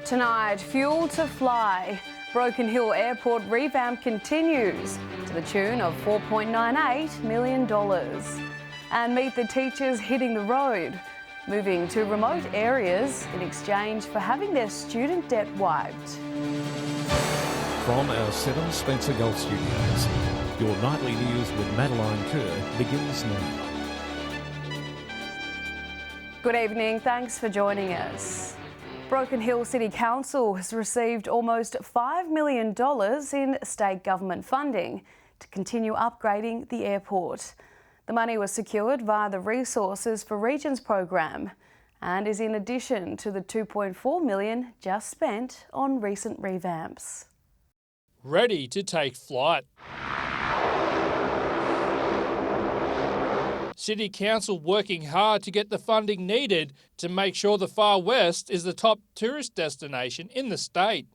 Tonight, fuel to fly. Broken Hill Airport revamp continues to the tune of $4.98 million. And meet the teachers hitting the road, moving to remote areas in exchange for having their student debt wiped. From our 7 Spencer Golf Studios, your nightly news with Madeline Kerr begins now. Good evening, thanks for joining us. Broken Hill City Council has received almost $5 million in state government funding to continue upgrading the airport. The money was secured via the Resources for Regions program and is in addition to the $2.4 million just spent on recent revamps. Ready to take flight. City Council working hard to get the funding needed to make sure the Far West is the top tourist destination in the state.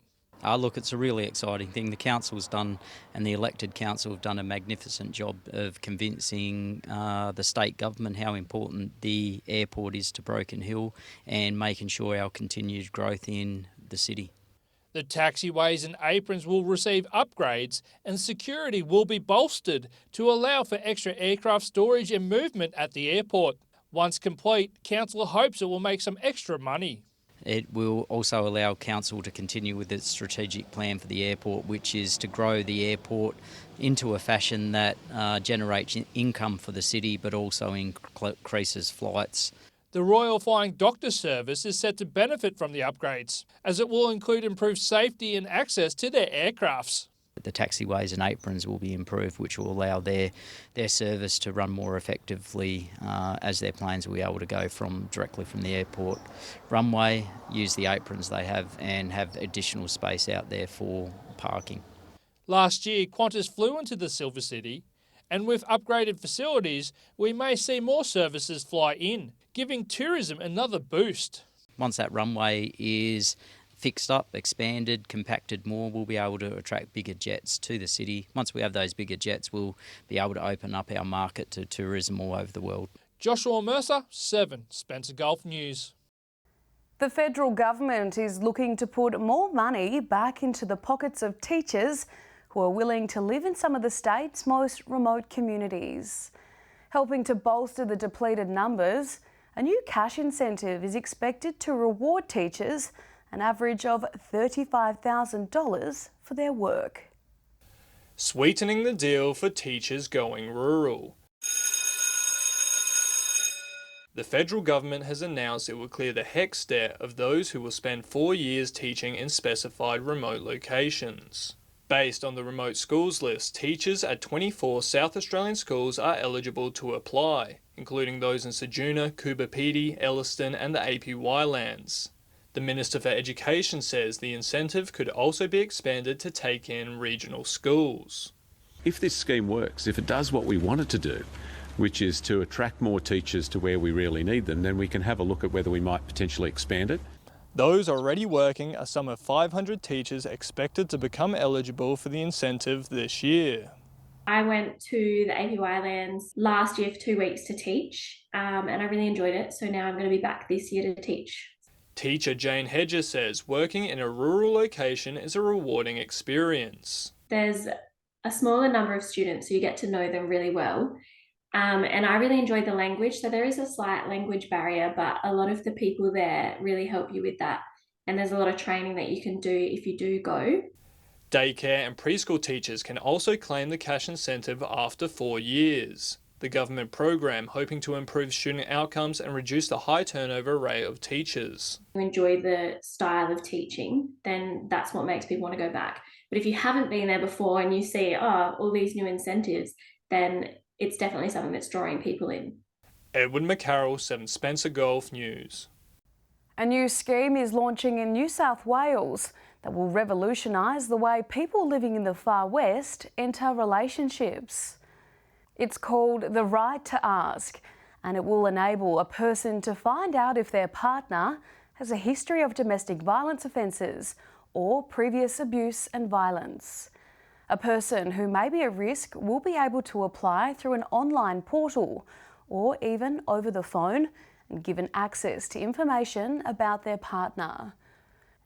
Look, it's a really exciting thing. The council's done, and the elected council have done a magnificent job of convincing the state government how important the airport is to Broken Hill and making sure our continued growth in the city. The taxiways and aprons will receive upgrades and security will be bolstered to allow for extra aircraft storage and movement at the airport. Once complete, Council hopes it will make some extra money. It will also allow Council to continue with its strategic plan for the airport, which is to grow the airport into a fashion that generates income for the city but also increases flights. The Royal Flying Doctor Service is set to benefit from the upgrades, as it will include improved safety and access to their aircrafts. The taxiways and aprons will be improved, which will allow their service to run more effectively as their planes will be able to go directly from the airport runway, use the aprons they have and have additional space out there for parking. Last year, Qantas flew into the Silver City, and with upgraded facilities, we may see more services fly in, giving tourism another boost. Once that runway is fixed up, expanded, compacted more, we'll be able to attract bigger jets to the city. Once we have those bigger jets, we'll be able to open up our market to tourism all over the world. Joshua Mercer, 7 Spencer Golf News. The federal government is looking to put more money back into the pockets of teachers who are willing to live in some of the state's most remote communities. Helping to bolster the depleted numbers, a new cash incentive is expected to reward teachers an average of $35,000 for their work. Sweetening the deal for teachers going rural. The federal government has announced it will clear the HECS debt of those who will spend 4 years teaching in specified remote locations. Based on the remote schools list, teachers at 24 South Australian schools are eligible to apply, including those in Ceduna, Coober Pedy, Elliston and the APY lands. The Minister for Education says the incentive could also be expanded to take in regional schools. If this scheme works, if it does what we want it to do, which is to attract more teachers to where we really need them, then we can have a look at whether we might potentially expand it. Those already working are some of 500 teachers expected to become eligible for the incentive this year. I went to the APY lands last year for 2 weeks to teach, and I really enjoyed it, so now I'm going to be back this year to teach. Teacher Jane Hedger says working in a rural location is a rewarding experience. There's a smaller number of students, so you get to know them really well. And I really enjoyed the language. So there is a slight language barrier, but a lot of the people there really help you with that. And there's a lot of training that you can do if you do go. Daycare and preschool teachers can also claim the cash incentive after 4 years. The government program hoping to improve student outcomes and reduce the high turnover rate of teachers. If you enjoy the style of teaching, then that's what makes people want to go back. But if you haven't been there before and you see, all these new incentives, then it's definitely something that's drawing people in. Edward McCarroll, 7 Spencer Golf News. A new scheme is launching in New South Wales that will revolutionise the way people living in the Far West enter relationships. It's called the Right to Ask, and it will enable a person to find out if their partner has a history of domestic violence offences or previous abuse and violence. A person who may be at risk will be able to apply through an online portal or even over the phone and given access to information about their partner.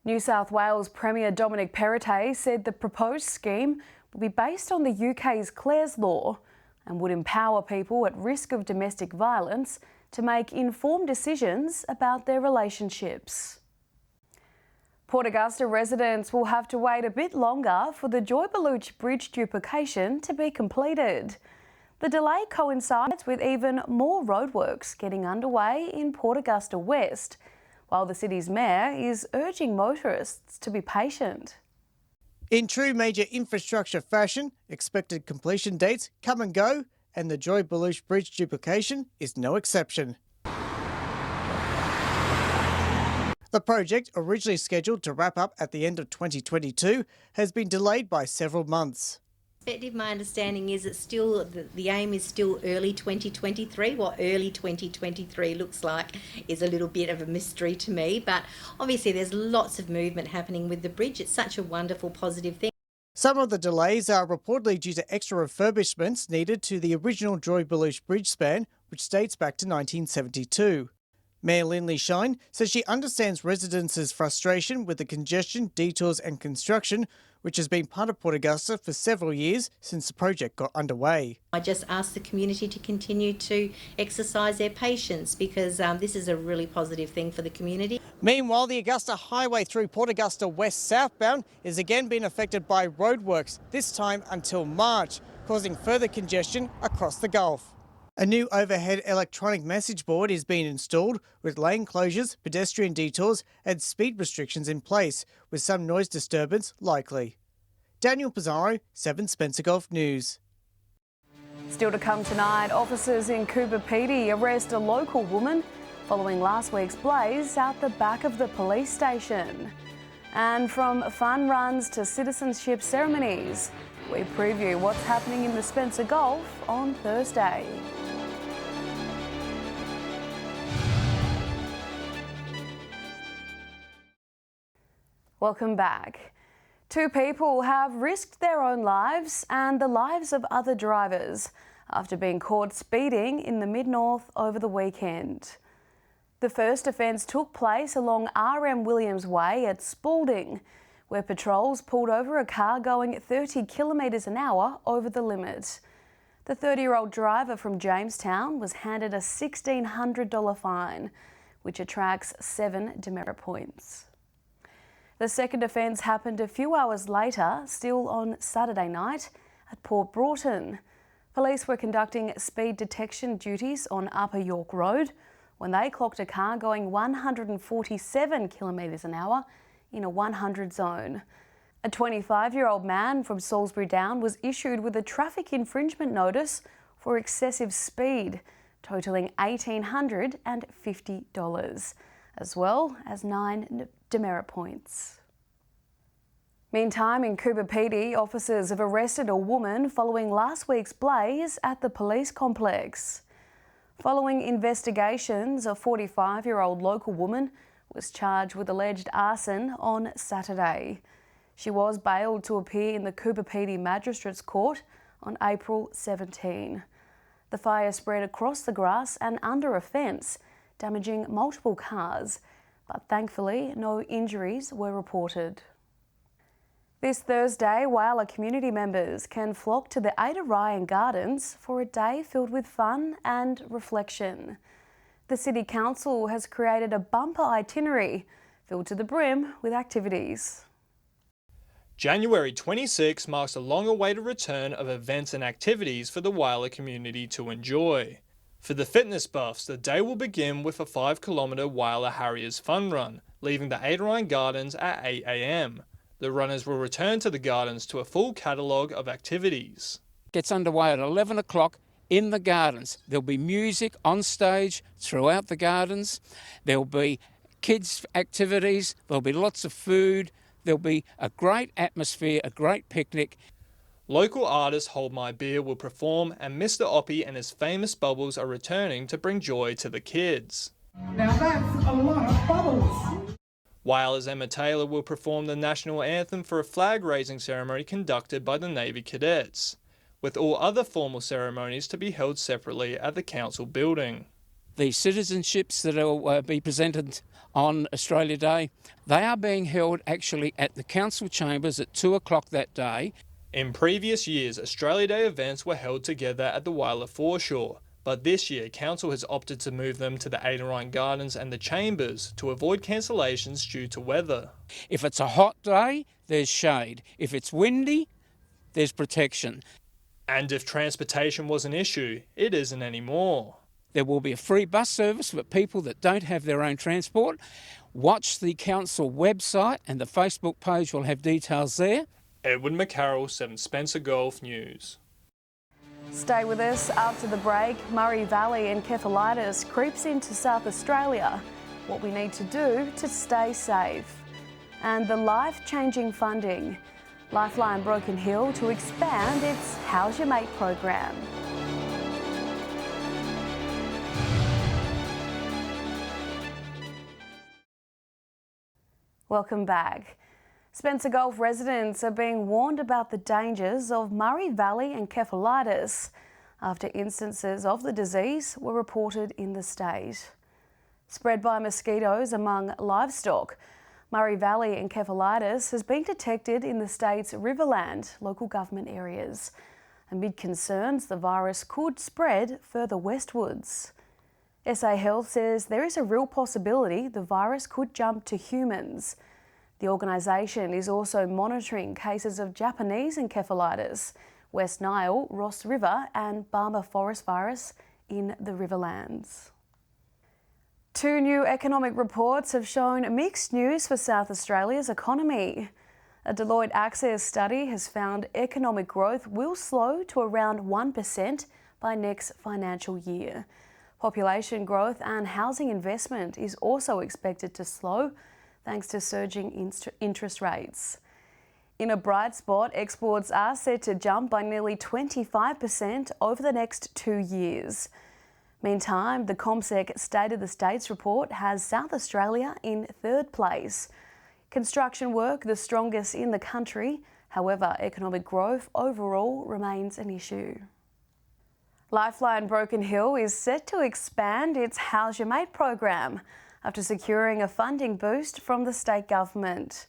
New South Wales Premier Dominic Perrottet said the proposed scheme will be based on the UK's Clare's Law and would empower people at risk of domestic violence to make informed decisions about their relationships. Port Augusta residents will have to wait a bit longer for the Joy Beluch Bridge duplication to be completed. The delay coincides with even more roadworks getting underway in Port Augusta West, while the city's mayor is urging motorists to be patient. In true major infrastructure fashion, expected completion dates come and go, and the Joy Beluch Bridge duplication is no exception. The project, originally scheduled to wrap up at the end of 2022, has been delayed by several months. My understanding is it's still the aim is still early 2023. What early 2023 looks like is a little bit of a mystery to me, but obviously there's lots of movement happening with the bridge. It's such a wonderful, positive thing. Some of the delays are reportedly due to extra refurbishments needed to the original Joy Beluch bridge span, which dates back to 1972. Mayor Lindley Shine says she understands residents' frustration with the congestion, detours and construction, which has been part of Port Augusta for several years since the project got underway. I just ask the community to continue to exercise their patience because this is a really positive thing for the community. Meanwhile, the Augusta Highway through Port Augusta West southbound is again being affected by roadworks, this time until March, causing further congestion across the Gulf. A new overhead electronic message board is being installed with lane closures, pedestrian detours and speed restrictions in place, with some noise disturbance likely. Daniel Pizarro, 7 Spencer Gulf News. Still to come tonight, officers in Coober Pedy arrest a local woman following last week's blaze out the back of the police station. And from fun runs to citizenship ceremonies, we preview what's happening in the Spencer Gulf on Thursday. Welcome back. 2 people have risked their own lives and the lives of other drivers after being caught speeding in the Mid-North over the weekend. The first offence took place along RM Williams Way at Spalding, where patrols pulled over a car going 30 kilometres an hour over the limit. The 30-year-old driver from Jamestown was handed a $1,600 fine, which attracts 7 demerit points. The second offence happened a few hours later, still on Saturday night, at Port Broughton. Police were conducting speed detection duties on Upper York Road when they clocked a car going 147 kilometres an hour in a 100 zone. A 25-year-old man from Salisbury Down was issued with a traffic infringement notice for excessive speed, totalling $1,850, as well as 9 demerit points. Meantime, in Coober Pedy, officers have arrested a woman following last week's blaze at the police complex. Following investigations, a 45-year-old local woman was charged with alleged arson on Saturday. She was bailed to appear in the Coober Pedy Magistrates Court on April 17. The fire spread across the grass and under a fence, damaging multiple cars, but thankfully no injuries were reported. This Thursday, Whyalla community members can flock to the Ada Ryan Gardens for a day filled with fun and reflection. The City Council has created a bumper itinerary filled to the brim with activities. January 26 marks the long-awaited return of events and activities for the Whyalla community to enjoy. For the fitness buffs, the day will begin with a 5-kilometre Whyalla Harriers fun run, leaving the Ada Ryan Gardens at 8 a.m. The runners will return to the gardens to a full catalogue of activities. Gets underway at 11 o'clock in the gardens. There'll be music on stage throughout the gardens. There'll be kids' activities. There'll be lots of food. There'll be a great atmosphere, a great picnic. Local artist Hold My Beer will perform, and Mr. Oppie and his famous bubbles are returning to bring joy to the kids. Now that's a lot of bubbles. Whyalla's Emma Taylor will perform the national anthem for a flag-raising ceremony conducted by the Navy Cadets, with all other formal ceremonies to be held separately at the council building. the citizenships that will be presented on Australia Day, they are being held actually at the council chambers at 2 o'clock that day. In previous years, Australia Day events were held together at the Whyalla foreshore, but this year Council has opted to move them to the Adrian Gardens and the Chambers to avoid cancellations due to weather. If it's a hot day, there's shade. If it's windy, there's protection. And if transportation was an issue, it isn't anymore. There will be a free bus service for people that don't have their own transport. Watch the council website and the Facebook page will have details there. Edward McCarroll, 7 Spencer Golf News. Stay with us after the break. Murray Valley encephalitis creeps into South Australia. What we need to do to stay safe. And the life-changing funding. Lifeline Broken Hill to expand its How's Your Mate program. Welcome back. Spencer Gulf residents are being warned about the dangers of Murray Valley encephalitis after instances of the disease were reported in the state. Spread by mosquitoes among livestock, Murray Valley encephalitis has been detected in the state's Riverland local government areas, amid concerns the virus could spread further westwards. SA Health says there is a real possibility the virus could jump to humans. The organisation is also monitoring cases of Japanese encephalitis, West Nile, Ross River and Barmah forest virus in the Riverlands. 2 new economic reports have shown mixed news for South Australia's economy. A Deloitte Access study has found economic growth will slow to around 1% by next financial year. Population growth and housing investment is also expected to slow thanks to surging interest rates. In a bright spot, exports are set to jump by nearly 25% over the next 2 years. Meantime, the CommSec State of the States report has South Australia in 3rd place. Construction work the strongest in the country. However, economic growth overall remains an issue. Lifeline Broken Hill is set to expand its How's Your Mate program after securing a funding boost from the state government.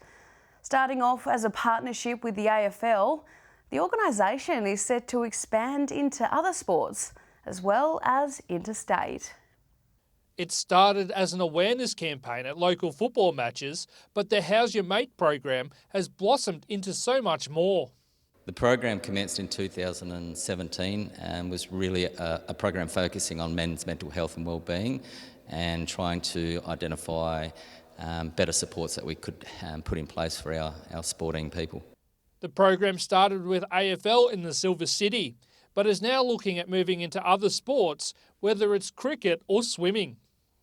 Starting off as a partnership with the AFL, the organisation is set to expand into other sports as well as interstate. It started as an awareness campaign at local football matches, but the How's Your Mate program has blossomed into so much more. The program commenced in 2017 and was really a program focusing on men's mental health and wellbeing and trying to identify better supports that we could put in place for our sporting people. The program started with AFL in the Silver City, but is now looking at moving into other sports, whether it's cricket or swimming.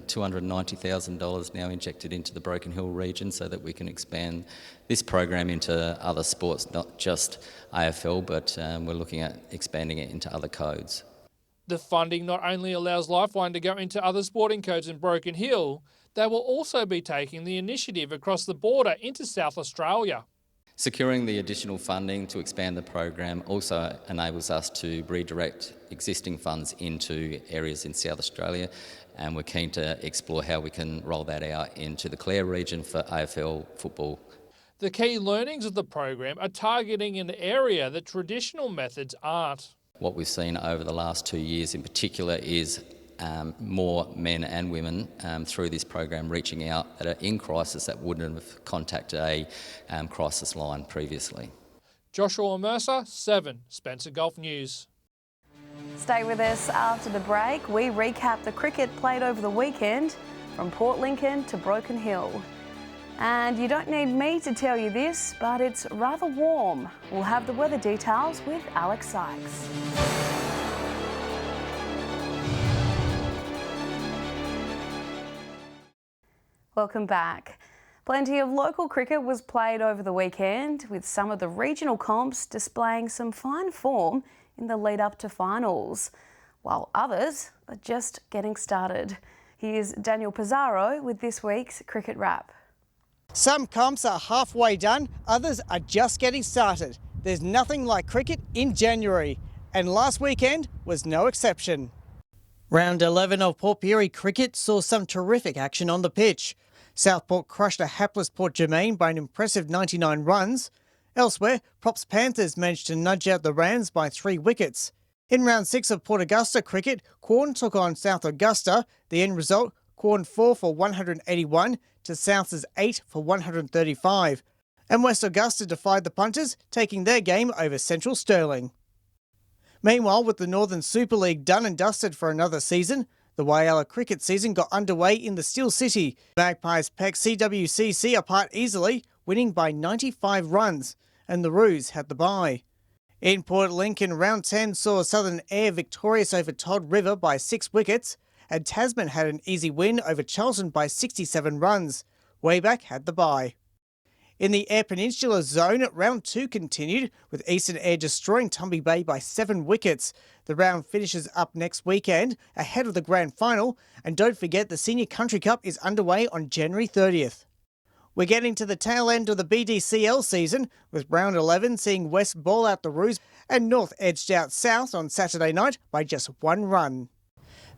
$290,000 now injected into the Broken Hill region so that we can expand this program into other sports, not just AFL, but we're looking at expanding it into other codes. The funding not only allows Lifeline to go into other sporting codes in Broken Hill, they will also be taking the initiative across the border into South Australia. Securing the additional funding to expand the program also enables us to redirect existing funds into areas in South Australia, and we're keen to explore how we can roll that out into the Clare region for AFL football. The key learnings of the program are targeting an area that traditional methods aren't. What we've seen over the last 2 years in particular is more men and women through this program reaching out that are in crisis that wouldn't have contacted a crisis line previously. Joshua Mercer, 7 Spencer Golf News. Stay with us after the break. We recap the cricket played over the weekend from Port Lincoln to Broken Hill. And you don't need me to tell you this, but it's rather warm. We'll have the weather details with Alex Sykes. Welcome back. Plenty of local cricket was played over the weekend, with some of the regional comps displaying some fine form in the lead up to finals, while others are just getting started. Here's Daniel Pizarro with this week's Cricket Wrap. Some comps are halfway done, others are just getting started. There's nothing like cricket in January, and last weekend was no exception. Round 11 of Port Pirie cricket saw some terrific action on the pitch. Southport crushed a hapless Port Germain by an impressive 99 runs. Elsewhere, Props Panthers managed to nudge out the Rams by 3 wickets. In round 6 of Port Augusta cricket, Quorn took on South Augusta. The end result, Quorn 4 for 181 to South's 8 for 135. And West Augusta defied the punters, taking their game over Central Stirling. Meanwhile, with the Northern Super League done and dusted for another season, the Whyalla cricket season got underway in the Steel City. Magpies pecked CWCC apart easily, winning by 95 runs, and the Roos had the bye. In Port Lincoln, round 10 saw Southern Air victorious over Todd River by 6 wickets, and Tasman had an easy win over Charlton by 67 runs. Wayback had the bye. In the Eyre Peninsula zone, round 2 continued, with Eastern Air destroying Tumby Bay by 7 wickets. The round finishes up next weekend, ahead of the grand final, and don't forget the Senior Country Cup is underway on January 30th. We're getting to the tail end of the BDCL season, with round 11 seeing West ball out the Roos and North edged out South on Saturday night by just 1 run.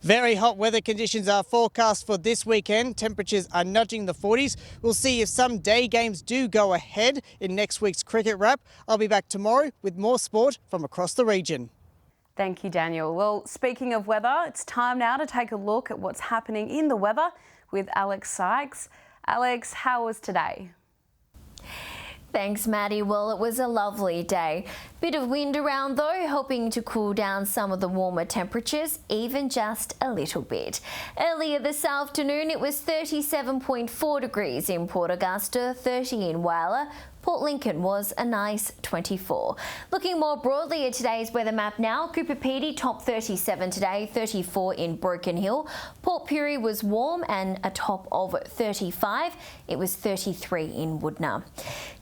Very hot weather conditions are forecast for this weekend. Temperatures are nudging the 40s. We'll see if some day games do go ahead in next week's cricket wrap. I'll be back tomorrow with more sport from across the region. Thank you, Daniel. Well, speaking of weather, it's time now to take a look at what's happening in the weather with Alex Sykes. Alex, how was today? Thanks, Maddie. Well, it was a lovely day. Bit of wind around though, helping to cool down some of the warmer temperatures, even just a little bit. Earlier this afternoon, it was 37.4 degrees in Port Augusta, 30 in Whyalla. Port Lincoln was a nice 24. Looking more broadly at today's weather map now, Cooper Pedy top 37 today, 34 in Broken Hill. Port Pirie was warm and a top of 35. It was 33 in Woodner.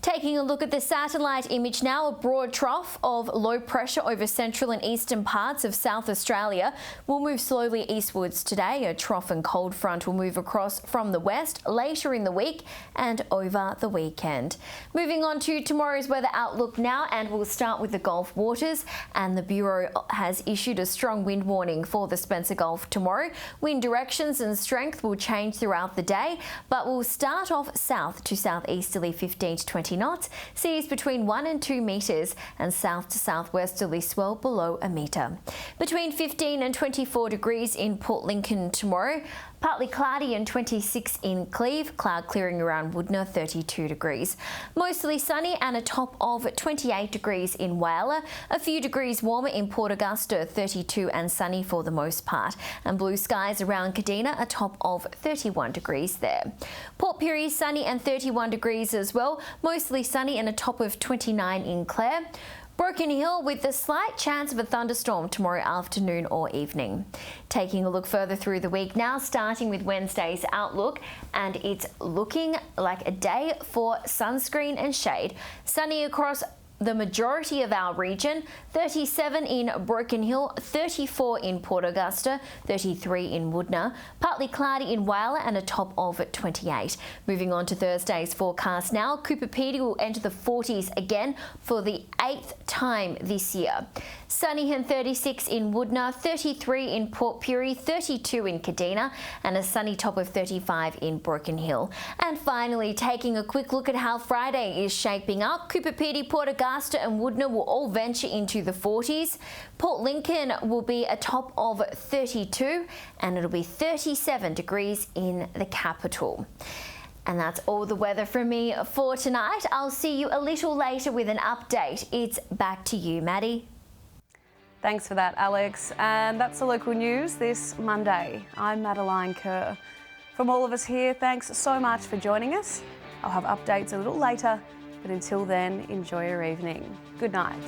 Taking a look at the satellite image now, a broad trough of low pressure over central and eastern parts of South Australia will move slowly eastwards today. A trough and cold front will move across from the west later in the week and over the weekend. Moving on to tomorrow's weather outlook now, and we'll start with the Gulf waters, and the Bureau has issued a strong wind warning for the Spencer Gulf tomorrow. Wind directions and strength will change throughout the day, but will start off south to southeasterly 15 to 20 knots, seas between 1 and 2 metres, and south to southwesterly swell below a metre. Between 15 and 24 degrees in Port Lincoln tomorrow. Partly cloudy and 26 in Cleve, cloud clearing around Woodner, 32 degrees. Mostly sunny and a top of 28 degrees in Whyalla, a few degrees warmer in Port Augusta, 32 and sunny for the most part. And blue skies around Kadina, a top of 31 degrees there. Port Pirie sunny and 31 degrees as well, mostly sunny and a top of 29 in Clare. Broken Hill with the slight chance of a thunderstorm tomorrow afternoon or evening. Taking a look further through the week now, starting with Wednesday's outlook, and it's looking like a day for sunscreen and shade. Sunny across the majority of our region, 37 in Broken Hill, 34 in Port Augusta, 33 in Woodner, partly cloudy in Whyalla and a top of 28. Moving on to Thursday's forecast now, Cooper Pedy will enter the 40s again for the 8th time this year. Sunny and 36 in Woodner, 33 in Port Pirie, 32 in Kadina, and a sunny top of 35 in Broken Hill. And finally, taking a quick look at how Friday is shaping up, Cooper Pedy, Port Augusta and Woodner will all venture into the 40s. Port Lincoln will be a top of 32, and it'll be 37 degrees in the capital. And that's all the weather from me for tonight. I'll see you a little later with an update. It's back to you, Maddie. Thanks for that, Alex. And that's the local news this Monday. I'm Madeline Kerr. From all of us here, thanks so much for joining us. I'll have updates a little later, but until then, enjoy your evening. Good night.